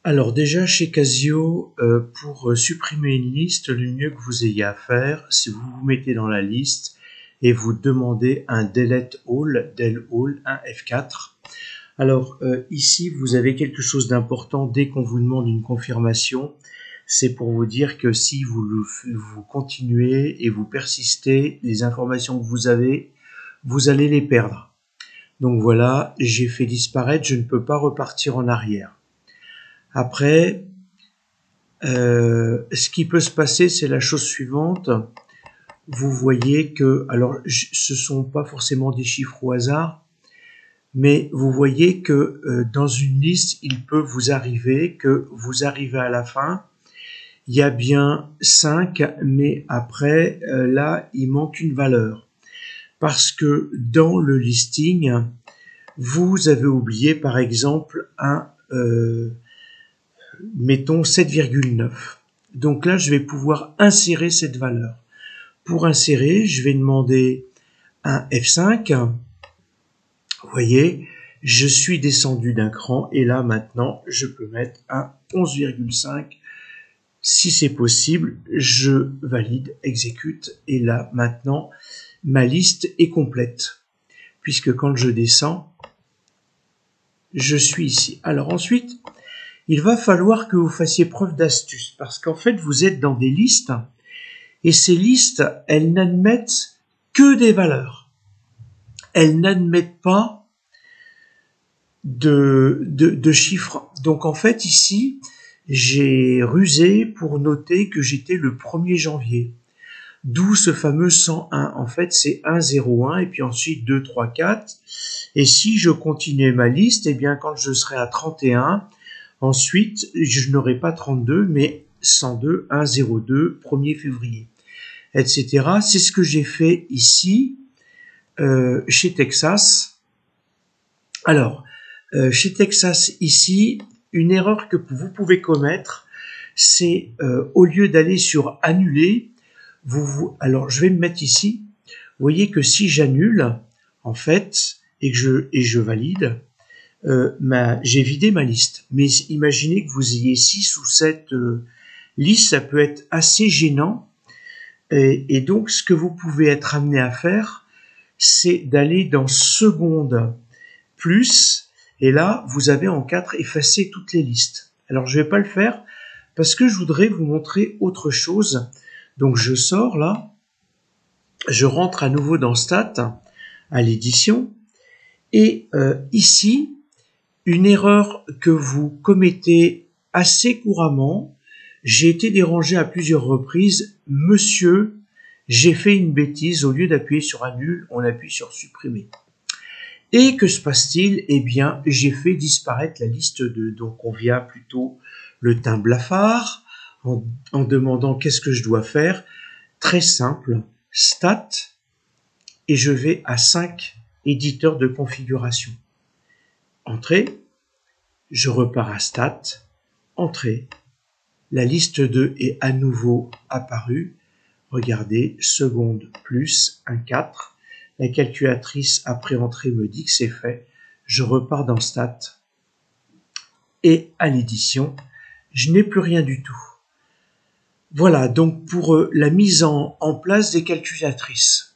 Alors déjà chez Casio, pour supprimer une liste, le mieux que vous ayez à faire, c'est vous vous mettez dans la liste et vous demandez un delete all, del all, un F4. Alors ici, vous avez quelque chose d'important dès qu'on vous demande une confirmation. C'est pour vous dire que si vous continuez et vous persistez, les informations que vous avez, vous allez les perdre. Donc voilà, j'ai fait disparaître, je ne peux pas repartir en arrière. Après, ce qui peut se passer, c'est la chose suivante. Vous voyez que, alors, ce sont pas forcément des chiffres au hasard, mais vous voyez que dans une liste, il peut vous arriver que vous arrivez à la fin, il y a bien 5, mais après, là, il manque une valeur. Parce que dans le listing, vous avez oublié, par exemple, mettons 7,9. Donc là, je vais pouvoir insérer cette valeur. Pour insérer, je vais demander un F5. Vous voyez, je suis descendu d'un cran et là, maintenant, je peux mettre un 11,5. Si c'est possible, je valide, exécute et là, maintenant, ma liste est complète. Puisque quand je descends, je suis ici. Alors ensuite, il va falloir que vous fassiez preuve d'astuce parce qu'en fait, vous êtes dans des listes et ces listes, elles n'admettent que des valeurs. Elles n'admettent pas de chiffres. Donc en fait, ici, j'ai rusé pour noter que j'étais le 1er janvier. D'où ce fameux 101. En fait, c'est 101 et puis ensuite 2, 3, 4. Et si je continuais ma liste, eh bien, quand je serai à 31, ensuite, je n'aurai pas 32, mais 102, 102, 1er février, etc. C'est ce que j'ai fait ici, chez Texas. Alors, chez Texas, ici, une erreur que vous pouvez commettre, c'est au lieu d'aller sur annuler, alors je vais me mettre ici. Vous voyez que si j'annule, en fait, et je valide, j'ai vidé ma liste. Mais imaginez que vous ayez 6 ou 7 listes, ça peut être assez gênant. Et donc, ce que vous pouvez être amené à faire, c'est d'aller dans seconde plus, et là, vous avez en 4 effacé toutes les listes. Alors, je vais pas le faire parce que je voudrais vous montrer autre chose. Donc, je sors là, je rentre à nouveau dans Stats, à l'édition, et ici, une erreur que vous commettez assez couramment, j'ai été dérangé à plusieurs reprises. Monsieur, j'ai fait une bêtise, au lieu d'appuyer sur annule, on appuie sur supprimer. Et que se passe-t-il? Eh bien, j'ai fait disparaître la liste de, donc on vient plutôt le teint blafard, en demandant qu'est-ce que je dois faire. Très simple, stat, et je vais à 5 éditeurs de configuration. Entrée, je repars à stat, entrée, la liste 2 est à nouveau apparue. Regardez, seconde plus un 4. La calculatrice après entrée me dit que c'est fait. Je repars dans Stat. Et à l'édition, je n'ai plus rien du tout. Voilà donc pour la mise en place des calculatrices.